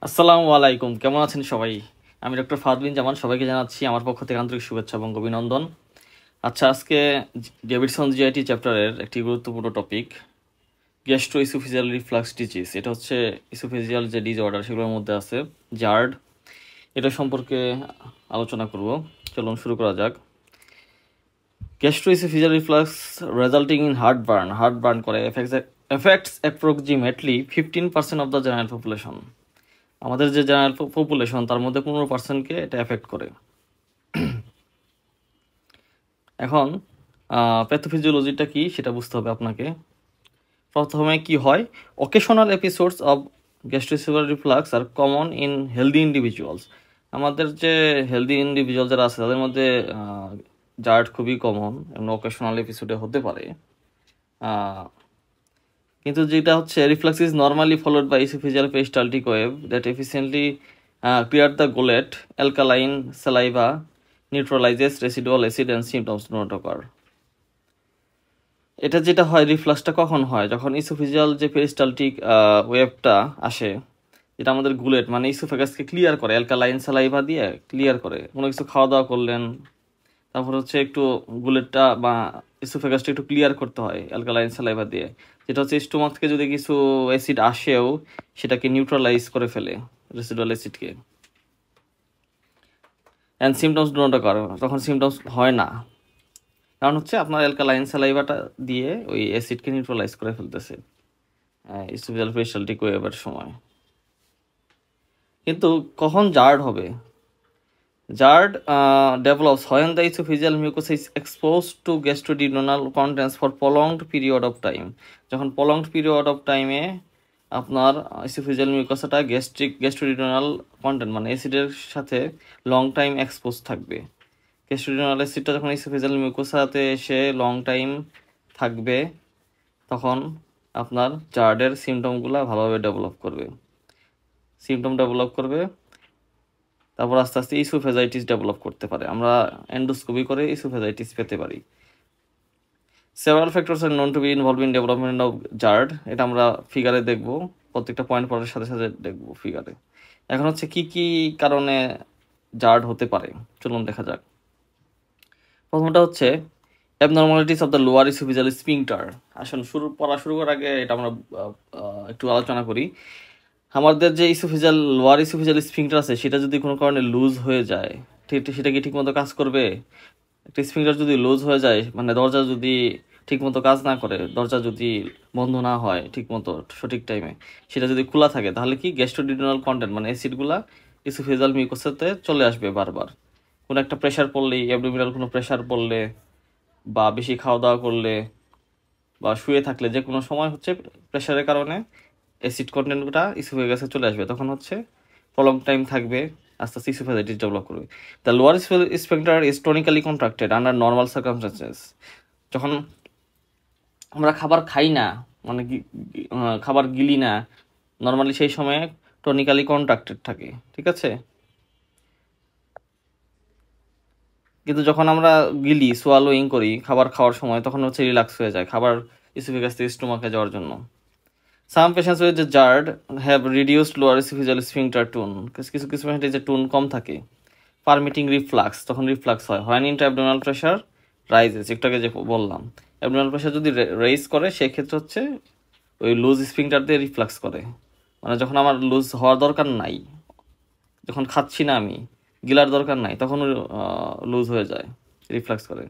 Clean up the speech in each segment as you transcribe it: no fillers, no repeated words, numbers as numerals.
আসসালামু আলাইকুম, কেমন আছেন সবাই? আমি ডক্টর ফাহাদ বিন জামান, সবাইকে জানাচ্ছি আমার পক্ষ থেকে আন্তরিক শুভেচ্ছা এবং অভিনন্দন। আচ্ছা, আজকে ডেভিডসন জিআইটি চ্যাপ্টারের একটি গুরুত্বপূর্ণ topic gastro oesophageal reflux disease. এটা হচ্ছে ইসোফেজিয়াল যে ডিসঅর্ডার সেগুলোর মধ্যে আছে জার্ড। এটা সম্পর্কে আলোচনা করব। চলুন শুরু করা যাক। Gastro oesophageal reflux resulting in heartburn করে effects approximately 15% of the general population. আমাদের যে জেনারেল পপুলেশন তার মধ্যে 15%কে এটা এফেক্ট করে। এখন প্যাথোফিজিওলজিটা কি সেটা বুঝতে হবে আপনাকে। প্রথমে কি হয়, occasional episodes of gastroesophageal reflux are common in healthy individuals. আমাদের যে হেলদি ইন্ডিভিজুয়াল যারা আছে তাদের মধ্যে জার্ড খুবই কমন এবং অকেশনাল এপিসোডে হতে পারে। কিন্তু যেটা হচ্ছে reflux is normally followed by oesophageal peristaltic wave that efficiently clear the gullet alkaline saliva neutralises residual acid and symptoms do not occur. এটা যেটা হয়, রিফ্লাক্সটা কখন হয়, যখন ইসোফেজিয়াল যে পেরিস্টালটিক ওয়েভটা আসে, যেটা আমাদের গুলেট মানে ইসোফেগাসকে ক্লিয়ার করে, অ্যালকালাইন স্যালাইভা দিয়ে ক্লিয়ার করে। কোনো কিছু খাওয়া দাওয়া করলেন, তারপর হচ্ছে একটু গুলেটটা বা ইসোফেগাসটা একটু ক্লিয়ার করতে হয় অ্যালকালাইন স্যালাইভা দিয়ে, যেটা হচ্ছে স্টোমাক থেকে যদি কিছু অ্যাসিড আসেও সেটাকে নিউট্রালাইজ করে ফেলে, রেসিডুয়াল অ্যাসিডকে। And symptoms do not occur, তখন সিমটমস হয় না, কারণ হচ্ছে আপনার অ্যালকালাইন স্যালাইভাটা দিয়ে ওই অ্যাসিডকে নিউট্রালাইজ করে ফেলতেছে ইসোফেজিয়াল পেরিস্টালটিক ওয়েভের সময়। কিন্তু কখন জার্ড হবে? জার্ড develops when the esophageal mucosa is exposed to gastroduodenal contents for prolonged period of time. যখন prolonged period of time এ আপনার esophageal mucosaটা গ্যাস্ট্রোডিউডেনাল কন্টেন্ট মানে অ্যাসিডের সাথে লং টাইম এক্সপোজ থাকবে। গ্যাস্ট্রোডিউডেনাল অ্যাসিডটা যখন esophageal mucosaতে এসে লং টাইম থাকবে, তখন আপনার জার্ডের সিমটমগুলো ভালোভাবে ডেভেলপ করবে। তারপর আস্তে আস্তে ইসোফেজাইটিস ডেভেলপ করতে পারে। আমরা এন্ডোস্কোপি করে ইসোফেজাইটিস পেতে পারি। Several factors are known to be involve in development of GERD. এটা আমরা ফিগারে দেখব, প্রত্যেকটা পয়েন্ট পড়ার সাথে সাথে দেখব ফিগারে। এখন হচ্ছে কি কি কারণে জার্ড হতে পারে, চলুন দেখা যাক। প্রথমটা হচ্ছে abnormalities of the lower oesophageal sphincter. আসুন পড়া শুরু করার আগে এটা আমরা একটু আলোচনা করি। আমাদের যে লোয়ার ইসোফেজিয়াল স্ফিংটার আছে সেটা যদি কোনো কারণে লুজ হয়ে যায়, সেটা কি ঠিকমতো কাজ করবে? একটা স্ফিংটার যদি লুজ হয়ে যায়, মানে দরজা যদি ঠিকমতো কাজ না করে, দরজা যদি বন্ধ না হয় ঠিকমতো সঠিক টাইমে, সেটা যদি খোলা থাকে, তাহলে কি গ্যাস্ট্রোডিউডেনাল কন্টেন্ট মানে অ্যাসিডগুলা ইসোফেজিয়াল মিউকাসে চলে আসবে বারবার। কোনো একটা প্রেশার পড়লেই, অ্যাবডোমিনাল কোনো প্রেশার পড়লে বা বেশি খাওয়া দাওয়া করলে বা শুয়ে থাকলে, যে কোনো সময় হচ্ছে প্রেশারের কারণে অ্যাসিড কন্টেন্টটা ইসোফেগাসে চলে আসবে, তখন হচ্ছে প্রলং টাইম থাকবে, আস্তে আস্তে ইসোফেজাইটিস ডেভেলপ করবে। The lower sphincter is tonically contracted under normal circumstances. যখন আমরা খাবার খাই না, মানে খাবার গিলি না নর্মালি, সেই সময়ে টনিক্যালি কন্ট্রাক্টেড থাকে, ঠিক আছে? কিন্তু যখন আমরা গিলি, সোয়ালোইং করি খাবার খাওয়ার সময়, তখন হচ্ছে রিল্যাক্স হয়ে যায় খাবার ইসোফেগাস থেকে স্টোমাকে যাওয়ার জন্য। Some patients with the GERD have reduced lower esophageal sphincter tone. কিছু পেশেন্টের যে টোন কম থাকে, পারমিটিং রিফ্লাক্স, তখন রিফ্লাক্স হয়। হয় ইন্ট্রাঅ্যাবডোমিনাল প্রেশার রাইজেস, একটু আগে যে বললাম, অ্যাবডোমিনাল প্রেশার যদি রেইজ করে, সেক্ষেত্রে হচ্ছে ওই লুজ স্ফিংটার দিয়ে রিফ্লাক্স করে। মানে যখন আমার লুজ হওয়ার দরকার নাই, যখন খাচ্ছি না আমি, গিলার দরকার নাই, তখন লুজ হয়ে যায়, রিফ্লাক্স করে।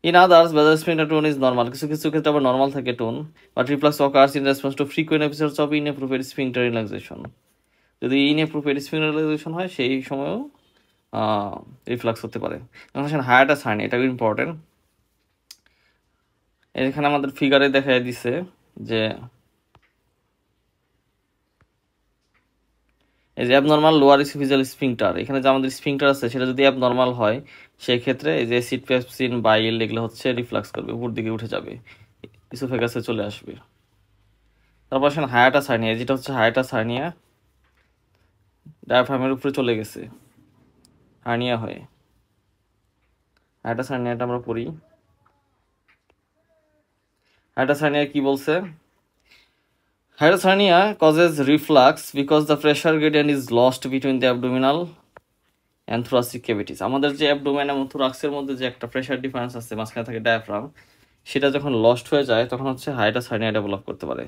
In others, whether sphincter tone is normal, কিছু ক্ষেত্রে আবার নর্মাল থাকে tone, but reflux occurs in response to frequent episodes of inappropriate sphincter relaxation. যদি inappropriate sphincter relaxation হয়, সেই সময়ও রিফ্লাক্স হতে পারে। এখন আসেন হায়াটাস হার্নিয়া, এটা ইম্পর্টেন্ট। এখানে আমাদের ফিগারে দেখা দিছে যে এই যে অ্যাবনর্মাল লোয়ার ইসোফেজিয়াল স্ফিংটার, এখানে যে আমাদের স্ফিংটার আছে সেটা যদি অ্যাবনর্মাল হয়, সেই ক্ষেত্রে এই যে অ্যাসিড, পেপসিন, বাইল এগুলো হচ্ছে রিফ্লাক্স করবে, উপর দিকে উঠে যাবে, ইসোফেগাসে চলে আসবে। তারপর আসেন হায়াটাস হার্নিয়া, যেটা হচ্ছে হায়াটাস হার্নিয়া, ডায়াফ্রামের উপরে চলে গেছে হার্নিয়া হয়ে। হায়াটাস হার্নিয়াটা আমরা পড়ি। হায়াটাস হার্নিয়া কি বলছে? Hiatus hernia causes reflux because the pressure gradient is lost between the abdominal and thoracic cavities. আমাদের যে অ্যাবডোমেন এবং থোরাক্সের মধ্যে যে একটা প্রেশার ডিফারেন্স আছে, মাঝখানে থাকে ডায়াফ্রাম, সেটা যখন লস্ট হয়ে যায় তখন হচ্ছে হায়াটাস হার্নিয়া ডেভেলপ করতে পারে।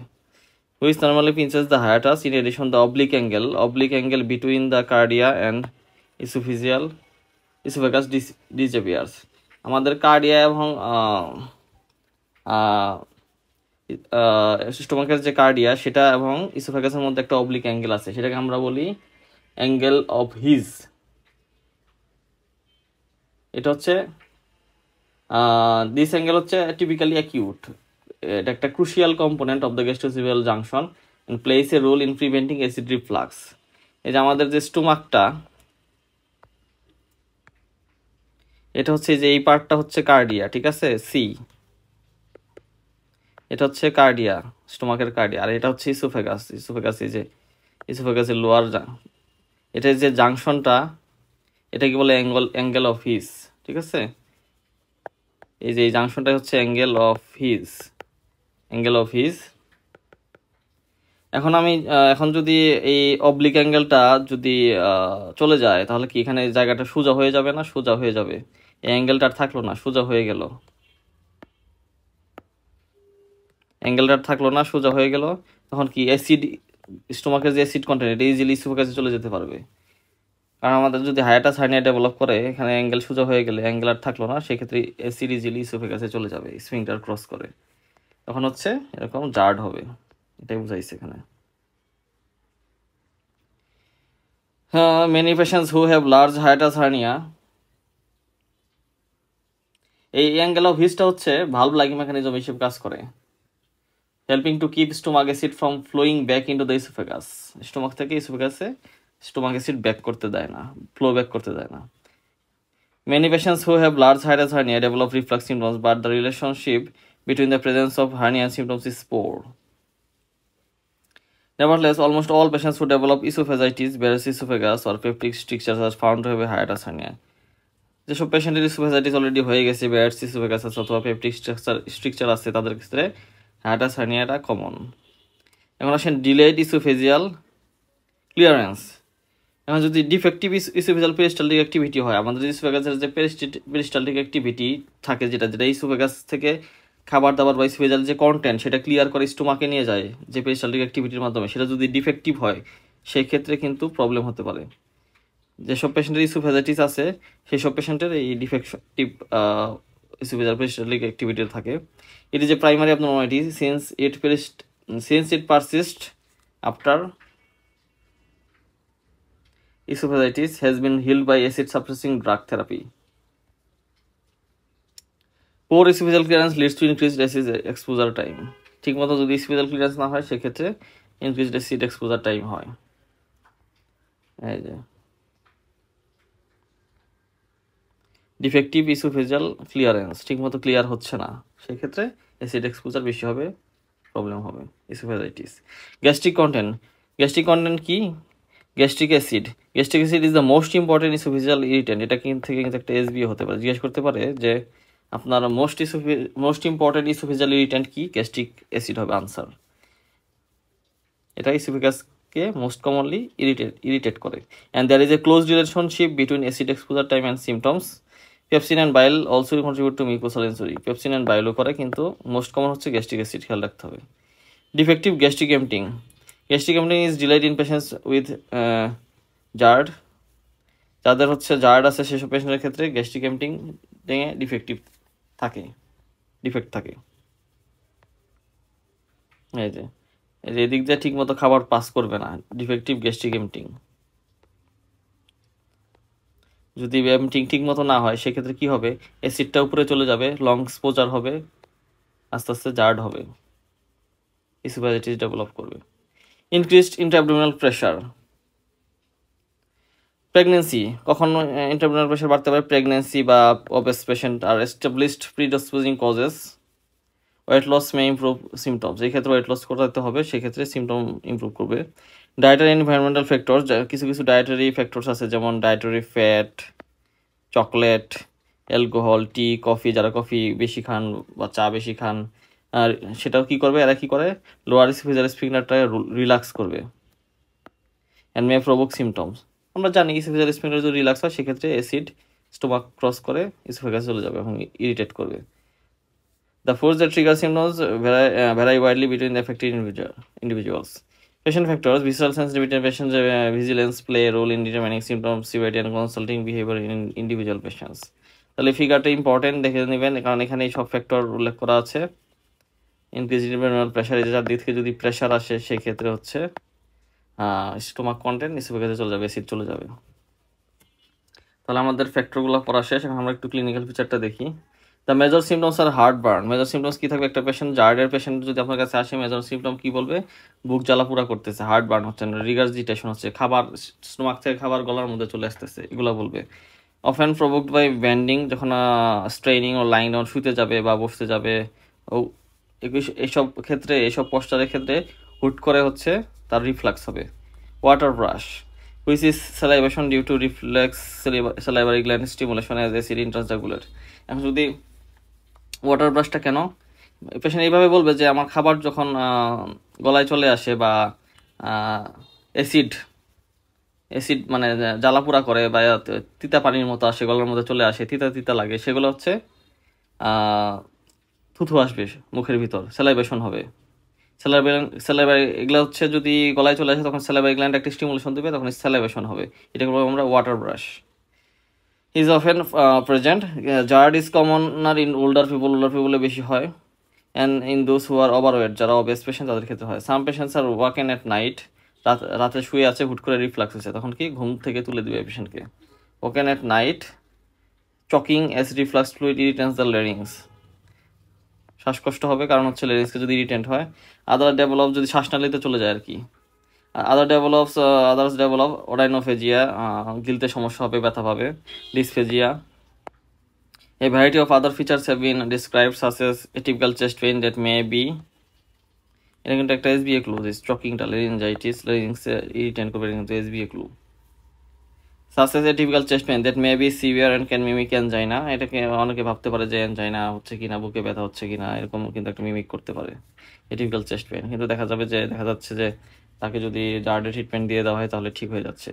Which normally pinches the hiatus. In addition, the oblique angle between the cardia and esophagus disappears. আমাদের কার্ডিয়া এবং স্টোমাকের যে কার্ডিয়া সেটা এবং ইসোফেগাসের মধ্যে একটা অবলিক অ্যাঙ্গেল আছে, সেটাকে আমরা বলি অ্যাঙ্গেল অফ হিজ। এটা হচ্ছে দিস অ্যাঙ্গেল হচ্ছে টিপিক্যালি অ্যাকিউট। এটা একটা crucial component of the gastro oesophageal junction and plays a role in preventing acid reflux. এই যে আমাদের যে স্টোমাকটা, এটা হচ্ছে যে এই পার্টটা হচ্ছে কার্ডিয়া, ঠিক আছে, সি, এটা হচ্ছে কার্ডিয়া, স্টোমাকের কার্ডিয়া, আর এটা হচ্ছে ইসোফেগাস। এই যে ইসোফেগাসের লোয়ার, এটা যে জাংশনটা, এটা কি বলে অ্যাঙ্গেল অফ হিজ, ঠিক আছে। এই যে এই জাংশনটা হচ্ছে অ্যাঙ্গেল অফ হিজ। এখন যদি এই অবলিক অ্যাঙ্গেলটা যদি চলে যায় তাহলে কি এখানে জায়গাটা সোজা হয়ে যাবে না? সোজা হয়ে যাবে। এই অ্যাঙ্গেলটা থাকলো না, সোজা হয়ে গেল। সোজা হয়ে গেল, তখন কি অ্যাসিড, স্টোমাকের যে অ্যাসিড কন্টেন্ট, এটা ইজিলি ইসোফেগাসে চলে যেতে পারবে। কারণ আমাদের যদি হায়াটাস হার্নিয়া ডেভেলপ করে, এখানে অ্যাঙ্গেল সোজা হয়ে গেলে অ্যাঙ্গেল আর থাকলো না, সেক্ষেত্রে অ্যাসিড ইজিলি ইসোফেগাসে চলে যাবে স্ফিংটার ক্রস করে, তখন হচ্ছে এরকম জার্ড হবে। এটাই বুঝাইছে এখানে। Many patients who have large hiatus hernia, এই অ্যাঙ্গেল অফ হিজটা হচ্ছে ভালভ লাইকিং মেকানিজম হিসেবে কাজ করে, helping to keep stomach acid from flowing back into the esophagus. Stomach থেকে ইসোফেগাসে স্টোমাক অ্যাসিড ব্যাক করতে দেয় না, ফ্লো ব্যাক করতে দেয় না। Many patients who have large hiatus hernia develop reflux symptoms, but the relationship between the presence of hernia and symptoms is poor. Nevertheless, almost all patients who develop esophagitis, Barrett's esophagus, or peptic strictures are found to have a hiatus hernia. যেসব পেশেন্টের oesophagitis already হয়ে গেছে, Barrett's oesophagus আছে অথবা peptic structure আছে, তাদের ক্ষেত্রে hiatus হার্নিয়াটা common. এখন আসেন ডিলেড ইসোফেজিয়াল ক্লিয়ারেন্স। এখন যদি ডিফেক্টিভ ইসোফেজিয়াল পেরিস্টালটিক অ্যাক্টিভিটি হয়, আমাদের ইসোফেগাসের যে পেরিস্টালটিক অ্যাক্টিভিটি থাকে, যেটা ইসোফেগাস থেকে খাবার দাবার বা ইসোফেজিয়াল যে কন্টেন্ট সেটা ক্লিয়ার করে স্টোমাকে নিয়ে যায় যে পেরিস্টালটিক অ্যাক্টিভিটির মাধ্যমে, সেটা যদি ডিফেক্টিভ হয় সেই ক্ষেত্রে কিন্তু প্রবলেম হতে পারে। যেসব পেশেন্টের ইসোফেজাইটিস আছে সেই সব পেশেন্টের এই ডিফেক্টিভ ইসোফেজিয়াল পেরিস্টালটিক অ্যাক্টিভিটি থাকে। It is a primary abnormality since it persists after esophagitis has been healed by acid suppressing drug therapy. Poor esophageal clearance leads to increased acid exposure time. ঠিকমতো যদি esophageal clearance না হয় সেক্ষেত্রে increased acid exposure time হয়। এই যে defective oesophageal clearance, ঠিকমতো clear হচ্ছে না, সেক্ষেত্রে অ্যাসিড এক্সপোজার বেশি হবে, প্রবলেম হবে, ইসোফেজাইটিস। গ্যাস্ট্রিক কন্টেন্ট কি? Gastric acid is the most important esophageal irritant. এটা থেকে কিন্তু একটা এসবিও হতে পারে, জিজ্ঞেস করতে পারে যে আপনার মোস্ট ইম্পর্টেন্ট ইসোফেজিয়াল ইরিটেন্ট কি? গ্যাস্ট্রিক অ্যাসিড হবে আনসার। এটা ইসোফেগাসকে মোস্ট কমনলি ইরিটেট করে। And there is a close relationship between acid exposure time and symptoms. Pepsin and bile also contribute to mucosal injury. Pepsin and বাইলও করে, কিন্তু most common হচ্ছে gastric acid, খেয়াল রাখতে হবে। Defective gastric emptying is delayed in patients with GERD. যাদের হচ্ছে জার্ড আছে সেসব পেশেন্টের ক্ষেত্রে গ্যাস্ট্রিক এমটিং ডিফেক্ট থাকে। এই যে এদিক দিয়ে ঠিক মতো খাবার পাস করবে না, ডিফেক্টিভ গ্যাস্ট্রিক এমটিং। যদি এমটিং ঠিক মতো না হয় সেক্ষেত্রে কি হবে? অ্যাসিডটা উপরে চলে যাবে, লং এক্সপোজার হবে, আস্তে আস্তে জার্ড হবে, ইসোফেজাইটিস ডেভেলপ করবে। Increased intraabdominal pressure. প্রেগনেন্সি, কখন ইন্ট্রাঅ্যাবডোমিনাল প্রেশার বাড়তে পারে? প্রেগনেন্সি বা obese patient are established predisposing causes. Weight loss may improve symptoms. এই ক্ষেত্রে ওয়েট লস করতে হবে, সেক্ষেত্রে সিমটম ইমপ্রুভ করবে। ডায়েটারি এনভায়রনমেন্টাল ফ্যাক্টরস, কিছু ডায়েটারি ফ্যাক্টরস আছে, যেমন dietary fat, chocolate, alcohol, tea, coffee, যারা কফি বেশি খান বা চা বেশি খান, আর সেটাও কি করবে, এরা কি করে, লোয়ার ইসোফেজিয়াল স্ফিংক্টারটা রিল্যাক্স করবে অ্যান্ড মে প্রভোক সিমটমস। আমরা জানি ইসোফেজিয়াল স্ফিংক্টার যদি রিল্যাক্স হয় সেক্ষেত্রে অ্যাসিড স্টোমাক ক্রস করে ইসোফেগাসে চলে যাবে এবং ইরিটেট করবে। The force that trigger symptoms vary widely between the affected individuals. Patient factors, visceral sensitivity and patient vigilance play a role in determining symptom severity and consulting behavior in individual patients. তাহলে ফিগারটা important দেখে নেবেন, কারণ এখানে এই সব factor উল্লেখ করা আছে। ইনক্রিজ প্রেশার, যার দিক থেকে যদি প্রেশার আসে সেই ক্ষেত্রে হচ্ছে স্টোমাক কন্টেন্ট ইসোফেগাসে চলে যাবে, অ্যাসিড চলে যাবে। তাহলে আমাদের ফ্যাক্টরগুলো পড়া শেষ, এখন আমরা একটু ক্লিনিক্যাল ফিচারটা দেখি। The major symptoms are heartburn. Major symptoms কি থাকবে, একটা পেশেন্ট জার্ডের পেশেন্ট যদি আপনার কাছে আসে, মেজর সিমটম কি বলবে, বুক জ্বালা পুরা করতেছে, হার্ট বার্ন হচ্ছে না, রিগার্জিটেশন হচ্ছে, খাবার স্টোমাক থেকে খাবার গলার মধ্যে চলে আসতেছে, এগুলো বলবে। অফেন প্রভোকড বাই ব্যান্ডিং, যখন স্ট্রেইনিং ও লাইং ডাউন, শুতে যাবে বা বসতে যাবে, ও এইসব ক্ষেত্রে, এইসব পশ্চারের ক্ষেত্রে হুট করে হচ্ছে তার রিফ্লাক্স হবে। Water brush, which is salivation due to reflex salivary gland stimulation as acid enters the gullet. এখন যদি ওয়াটার ব্রাশটা কেন, পেশেন্ট এইভাবে বলবে যে আমার খাবার যখন গলায় চলে আসে বা অ্যাসিড মানে জ্বালাপুরা করে বা তিতা পানির মতো আসে, গলার মধ্যে চলে আসে, তিতা তিতা লাগে, সেগুলো হচ্ছে থুথু আসবে মুখের ভিতর, স্যালাইভেশন হবে। স্যালাইভারি এগুলো হচ্ছে যদি গলায় চলে আসে তখন স্যালাইভারি গ্ল্যান্ড একটা স্টিমুলেশন দেবে, তখন স্যালাইভেশন হবে, এটাকে বলবো আমরা water brash. Is often present, GERD is commoner in older পিপলে বেশি হয়, and in those who are overweight, যারা অবেস পেশেন্ট তাদের ক্ষেত্রে হয়। Some patients are waken at night, রাতে শুয়ে আছে, হুট করে রিফ্লাক্স হয়েছে, তখন কি ঘুম থেকে তুলে দিবে পেশেন্টকে। Waken at night, choking as reflux fluid irritates the larynx, শ্বাসকষ্ট হবে কারণ হচ্ছে লেরিংসকে যদি ইরিটেন্ট হয়। আদার ডেভেলপ, যদি শ্বাস নালিতে চলে যায় আর কি। আদার্স ডেভেলপ ওরাইনোফেজিয়া, গিলতে সমস্যা হবে, ব্যথা পাবে। Dysphagia, a variety of other features have been described such as atypical chest pain that may be, এটা কিন্তু একটা এসবিএ ক্লু, স্ট্রকিংটা লেরিনজাইটিস, লেরিংস ইরিটেন্ট করবে, কিন্তু SBA clue. such as atypical chest pain that may be severe and can mimic angina, এটাকে অনেকে ভাবতে পারে যে অ্যানজাইনা হচ্ছে কিনা, বুকে ব্যথা হচ্ছে কিনা, এরকম কিন্তু একটা মিমিক করতে পারে এটিপিক্যাল চেস্ট পেন, কিন্তু দেখা যাচ্ছে যে তাকে যদি জার্ডে ট্রিটমেন্ট দিয়ে দেওয়া হয় তাহলে ঠিক হয়ে যাচ্ছে।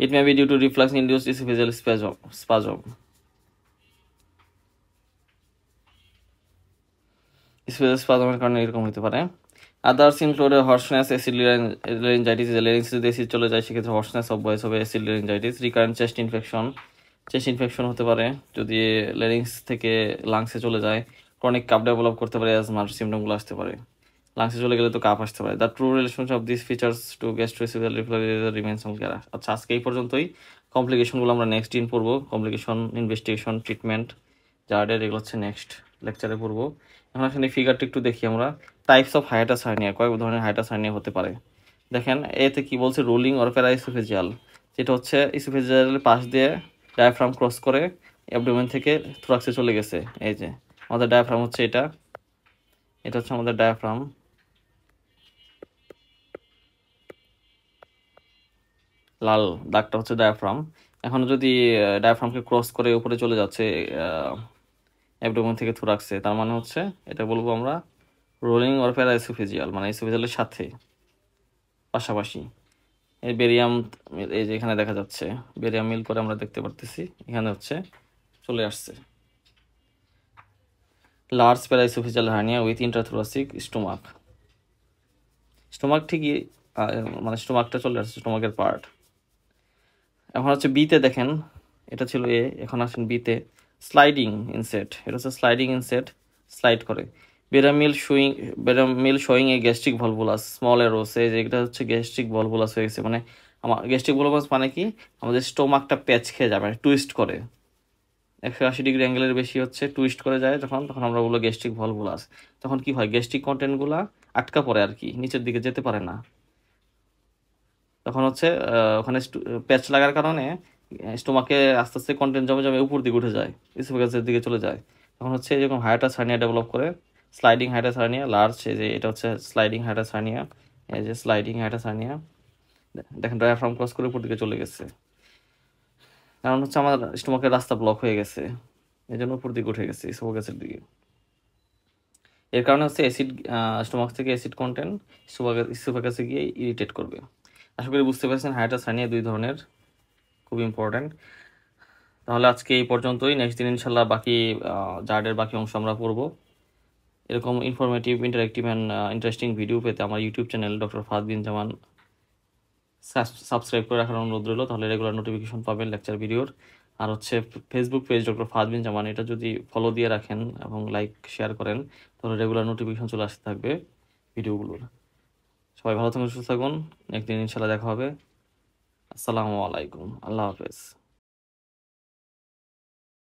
It may be due to reflux induced esophageal spasm, esophageal স্পাজমের কারণে এরকম হতে পারে। Others include hoarseness, acid laryngitis, লেরিংসে যদি অ্যাসিড চলে যায় সেক্ষেত্রে হর্সনেস অফ ভয়েস হবে, acid laryngitis. Recurrent chest infection হতে পারে যদি লেরিংস থেকে লাংসে চলে যায়। ক্রনিক কাপ ডেভেলপ করতে পারে, অ্যাজমার সিমটমগুলো আসতে পারে, লাংসে চলে গেলে তো কাপ আসতে পারে। The true relationship of this features to gastroesophageal reflux remains unclear. আচ্ছা, আজকে এই পর্যন্তই। কমপ্লিকেশনগুলো আমরা নেক্সট দিন পড়বো, কমপ্লিকেশন, ইনভেস্টিগেশন, ট্রিটমেন্ট, জার্ডের, এগুলো হচ্ছে নেক্সট লেকচারে পড়বো। এখন এখানে ফিগারটা একটু দেখি আমরা। টাইপস অফ হায়াটাস হার্নিয়া, কয়েক ধরনের হায়াটাস হার্নিয়া হতে পারে। দেখেন এতে কি বলছে, রোলিং অর প্যারাইসোফেজিয়াল, যেটা হচ্ছে ইসোফেজিয়ালের পাশ দিয়ে ডায়াফ্রাম ক্রস করে অ্যাবডোমেন থেকে থোরাক্সে চলে গেছে। এই যে আমাদের ডায়াফ্রাম হচ্ছে এটা হচ্ছে আমাদের ডায়াফ্রাম, লাল দাগটা হচ্ছে ডায়াফ্রাম। এখন যদি ডায়াফ্রামকে ক্রস করে উপরে চলে যাচ্ছে অ্যাবডোমেন থেকে থোরাক্সে, তার মানে হচ্ছে এটা বলবো আমরা রোলিং অর প্যারাইসোফেজিয়াল, মানে ইসোফেজিয়ালের সাথে পাশাপাশি। এই বেরিয়াম, এই যে এখানে দেখা যাচ্ছে বেরিয়াম মিল করে আমরা দেখতে পারতেছি, এখানে হচ্ছে চলে আসছে। লার্জ প্যারাইসোফেজিয়াল হার্নিয়া উইথ ইন্ট্রাথোরাসিক স্টোমাক ঠিকই, মানে স্টোমাকটা চলে আসছে, স্টোমাকের পার্ট। এখন হচ্ছে বিতে দেখেন, এটা ছিল এ, এখন আসেন বিতে। স্লাইডিং ইনসেট, এটা হচ্ছে স্লাইডিং ইনসেট, স্লাইড করে। Barium meal showing a gastric volvulus, small arrows, এই যে এটা হচ্ছে গ্যাস্ট্রিক ভলভুলাস হয়ে গেছে, মানে আমার গ্যাস্ট্রিক ভলভুলাস মানে কি, আমাদের স্টোমাকটা প্যাচ খেয়ে যাবে, টুইস্ট করে 180 ডিগ্রি অ্যাঙ্গেলের বেশি হচ্ছে টুইস্ট করে যায়, তখন আমরা বলবো গ্যাস্ট্রিক ভলভুলাস। তখন কি হয়, গ্যাস্ট্রিক কন্টেন্টগুলা আটকা পড়ে আর কি, নিচের দিকে যেতে পারে না। তখন হচ্ছে ওখানে প্যাচ লাগার কারণে স্টোমাকে আস্তে আস্তে কন্টেন্ট জমে জমে উপর দিকে উঠে যায়, ইসোফেগাসের দিকে চলে যায়। তখন হচ্ছে এরকম হায়াটাস হার্নিয়া ডেভেলপ করে, স্লাইডিং হায়াটাস হার্নিয়া। লার্জ, এই যে এটা হচ্ছে স্লাইডিং হায়াটাস হার্নিয়া, এই যে স্লাইডিং হায়াটাস হার্নিয়া, দেখেন ডায়াফ্রাম ক্রস করে উপর দিকে চলে গেছে, কারণ হচ্ছে আমার স্টোমাকের রাস্তা ব্লক হয়ে গেছে, এই জন্য উপর দিকে উঠে গেছে ইসোফেগাসের দিকে। এর কারণে হচ্ছে অ্যাসিড, স্টোমাক থেকে অ্যাসিড কন্টেন্ট ইসোফেগাসে গিয়ে ইরিটেট করবে। আশা করি বুঝতে পেরেছেন হায়াটাস হার্নিয়া দুই ধরনের, খুব ইম্পর্ট্যান্ট। তাহলে আজকে এই পর্যন্তই, নেক্সট দিন ইনশাল্লাহ বাকি জার্ডের বাকি অংশ আমরা পড়বো। এরকম informative, interactive and interesting video পেতে আমার ইউটিউব চ্যানেল ডক্টর ফাহাদ বিন জামান সাবস্ক্রাইব করে রাখার অনুরোধ রইল, তাহলে রেগুলার নোটিফিকেশন পাবেন লেকচার ভিডিওর। আর হচ্ছে ফেসবুক পেজ ডক্টর ফাহাদ বিন জামান, এটা যদি ফলো দিয়ে রাখেন এবং লাইক শেয়ার করেন তাহলে রেগুলার নোটিফিকেশন চলে আসতে থাকবে ভিডিওগুলোর। সবাই ভালো থাকুন, সুস্থ থাকুন, একদিন ইনশাল্লাহ দেখা হবে। আসসালামু আলাইকুম, আল্লাহ হাফেজ।